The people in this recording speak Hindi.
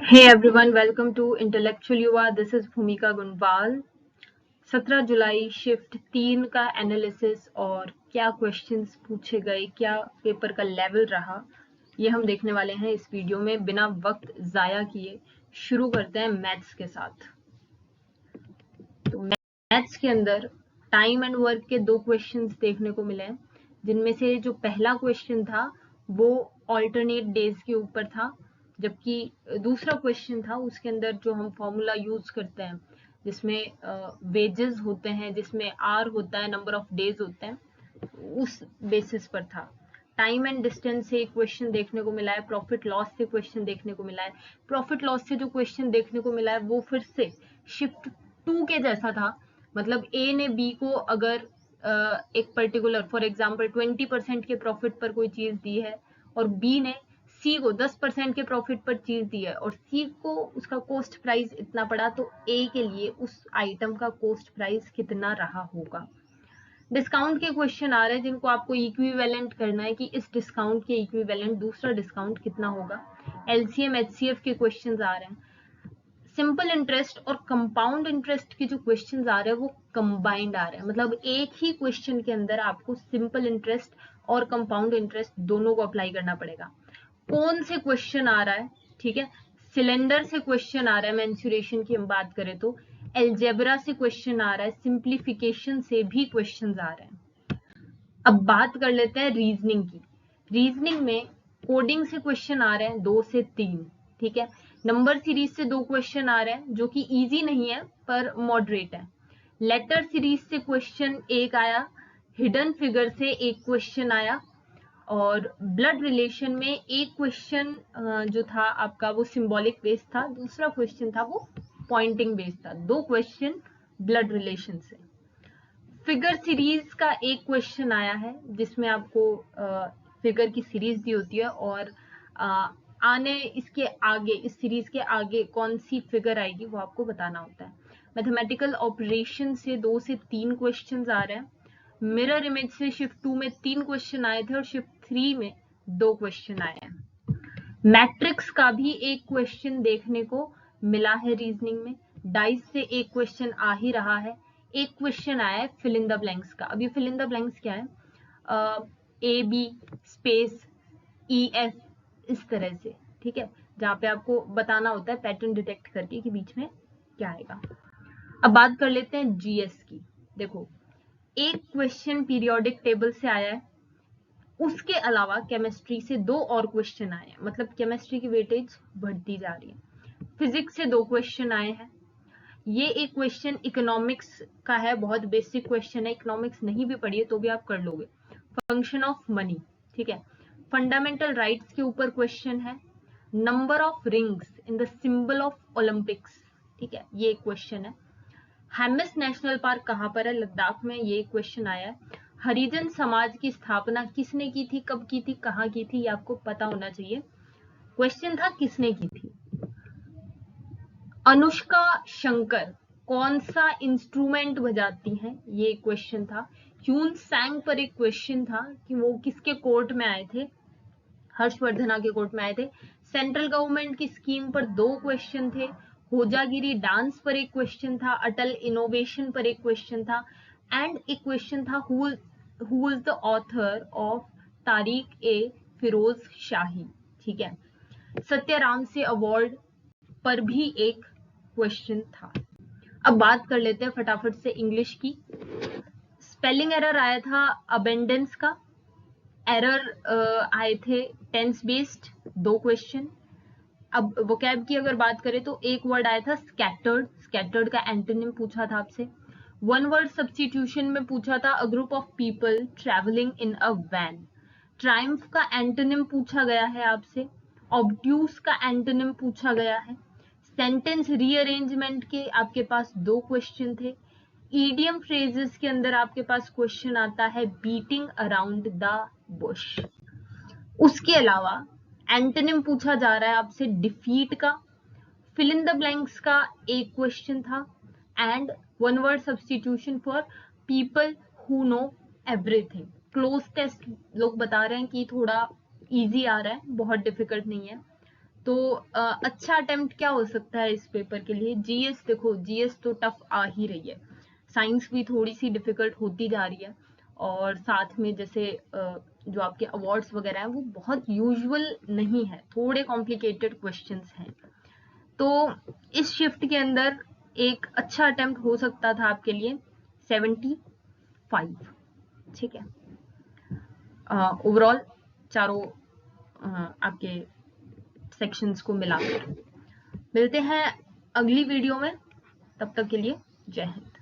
Hey everyone, welcome to Intellectual Yuva. This is Bhumika Gunwal. 17 July shift 3 का एनालिसिस और क्या क्वेश्चंस पूछे गए, क्या पेपर का लेवल रहा, ये हम देखने वाले हैं इस वीडियो में। बिना वक्त जाया किए शुरू करते हैं मैथ्स के साथ। तो मैथ्स के अंदर टाइम एंड वर्क के दो क्वेश्चंस देखने को मिले हैं, जिनमें से जो पहला क्वेश्चन था वो ऑल्टरनेट डेज के ऊपर था, जबकि दूसरा क्वेश्चन था उसके अंदर जो हम फॉर्मूला यूज करते हैं, जिसमें वेजेस होते हैं, जिसमें आर होता है, नंबर ऑफ डेज होते हैं, उस बेसिस पर था। टाइम एंड डिस्टेंस से एक क्वेश्चन देखने को मिला है, प्रॉफिट लॉस से क्वेश्चन देखने को मिला है। प्रॉफिट लॉस से जो क्वेश्चन देखने को मिला है वो फिर से शिफ्ट 2 के जैसा था। मतलब ए ने बी को अगर एक पर्टिकुलर फॉर एग्जांपल 20% के प्रॉफिट पर कोई चीज दी है और बी ने सी को 10% के प्रॉफिट पर चीज दी है और सी को उसका कॉस्ट प्राइस इतना पड़ा, तो ए के लिए उस आइटम का कॉस्ट प्राइस कितना रहा होगा। डिस्काउंट के क्वेश्चन आ रहे हैं जिनको आपको इक्विवेलेंट करना है कि इस डिस्काउंट के इक्विवेलेंट दूसरा डिस्काउंट कितना होगा। एलसीएम एचसीएफ के क्वेश्चंस आ रहे हैं। सिंपल इंटरेस्ट और कंपाउंड इंटरेस्ट के जो क्वेश्चंस आ रहे हैं वो कंबाइंड आ रहे हैं, मतलब एक ही क्वेश्चन के अंदर आपको सिंपल इंटरेस्ट और कंपाउंड इंटरेस्ट दोनों को अप्लाई करना पड़ेगा। कौन से क्वेश्चन आ रहा है, ठीक है, सिलेंडर से क्वेश्चन आ रहा है, मेंसुरेशन की हम बात करें तो एल्जेब्रा से क्वेश्चन आ रहा है, सिंप्लीफिकेशन से भी क्वेश्चंस आ रहे हैं। अब बात कर लेते हैं रीजनिंग की। रीजनिंग में कोडिंग से क्वेश्चन आ रहे हैं 2 से 3, ठीक है। नंबर सीरीज से 2 क्वेश्चन आ रहे हैं जो कि इजी नहीं है पर मॉडरेट है। लेटर सीरीज से क्वेश्चन एक आया, हिडन फिगर से एक क्वेश्चन आया, और ब्लड रिलेशन में एक क्वेश्चन जो था आपका वो सिंबॉलिक बेस्ड था, दूसरा क्वेश्चन था वो पॉइंटिंग बेस्ड था। 2 क्वेश्चन ब्लड रिलेशन से। फिगर सीरीज का एक क्वेश्चन आया है जिसमें आपको फिगर की सीरीज दी होती है और आने इसके आगे, इस सीरीज के आगे कौन सी फिगर आएगी वो आपको बताना होता है। मैथमेटिकल ऑपरेशन से 2 से 3 क्वेश्चंस आ रहे हैं। मिरर इमेज से शिफ्ट 2 में 3 क्वेश्चन आए थे और शिफ्ट 3 में 2 क्वेश्चन आए हैं। मैट्रिक्स का भी एक क्वेश्चन देखने को मिला है रीजनिंग में। डाइस से एक क्वेश्चन आ ही रहा है। एक क्वेश्चन आया है फिल इन द ब्लैंक्स का। अभी फिल इन द ब्लैंक्स क्या है, A B space E F, इस तरह से, ठीक है, जहां पे आपको बताना होता है पैटर्न डिटेक्ट करके कि बीच में क्या आएगा। अब बात कर लेते हैं जीएस की। देखो, एक क्वेश्चन पीरियोडिक टेबल से आया है, उसके अलावा केमिस्ट्री से 2 और क्वेश्चन आए हैं, मतलब केमिस्ट्री की वेटेज बढ़ती जा रही है। फिजिक्स से 2 क्वेश्चन आए हैं। ये एक क्वेश्चन इकोनॉमिक्स का है, बहुत बेसिक क्वेश्चन है, इकोनॉमिक्स नहीं भी पढ़िए तो भी आप कर लोगे। फंक्शन ऑफ मनी, ठीक है। फंडामेंटल राइट्स के ऊपर क्वेश्चन है। Number of rings in the symbol of Olympics, ठीक है, ये एक क्वेश्चन है। हेमिस नेशनल पार्क कहाँ पर है, लद्दाख में, ये क्वेश्चन आया है। हरिजन समाज की स्थापना किसने की थी, कब की थी, कहाँ की थी, ये आपको पता होना चाहिए। क्वेश्चन था किसने की थी। अनुष्का शंकर कौन सा इंस्ट्रूमेंट बजाती हैं, ये क्वेश्चन था। ह्यून सैंग पर एक क्वेश्चन था कि वो किसके कोर्ट में आए थे, हर्षवर्धना के कोर्ट में आए थे। सेंट्रल गवर्नमेंट की स्कीम पर 2 क्वेश्चन थे। होजागिरी डांस पर एक क्वेश्चन था। अटल इनोवेशन पर एक क्वेश्चन था। एंड एक क्वेश्चन था who is the author of Tarikh i Firoz Shahi, ठीक है। सत्याराम से अवार्ड पर भी एक क्वेश्चन था। अब बात कर लेते हैं फटाफट से इंग्लिश की। स्पेलिंग एरर आया था अबेंडेंस का। एरर आए थे टेंस बेस्ड 2 क्वेश्चन। अब वोकैब की अगर बात करें तो एक वर्ड आया था स्कैटर्ड, स्कैटर्ड का एंटोनिम पूछा था आपसे। वन वर्ड सब्स्टिट्यूशन में पूछा था a group of people travelling in a van. Triumph का एंटोनिम पूछा गया है आपसे। ऑब्ट्यूस का एंटोनिम पूछा गया है। सेंटेंस रीअरेंजमेंट के आपके पास 2 क्वेश्चन थे। ईडियम फ्रेजेस के अंदर आपके पास क्वेश्चन आता है बीटिंग अराउंड द बुश। उसके अलावा एंटोनिम पूछा जा रहा है आपसे डिफीट का। फिल इन द ब्लैंक्स का एक क्वेश्चन था and one word substitution for people who know everything. Cloze test लोग बता रहे हैं कि थोड़ा इजी आ रहा है, बहुत डिफिकल्ट नहीं है। तो अच्छा अटेम्प्ट क्या हो सकता है इस पेपर के लिए? जीएस, देखो जीएस तो टफ आ ही रही है, साइंस भी थोड़ी सी डिफिकल्ट होती जा रही है, और साथ में जैसे जो आपके अवार्ड्स वगैरह हैं वो बहुत यूजुअल नहीं है, थोड़े कॉम्प्लिकेटेड क्वेश्चंस हैं। तो इस शिफ्ट के अंदर एक अच्छा अटेम्प्ट हो सकता था आपके लिए 75, ठीक है। ओवरऑल चारों आपके सेक्शंस को मिलाकर। मिलते हैं अगली वीडियो में, तब तक के लिए जय हिंद।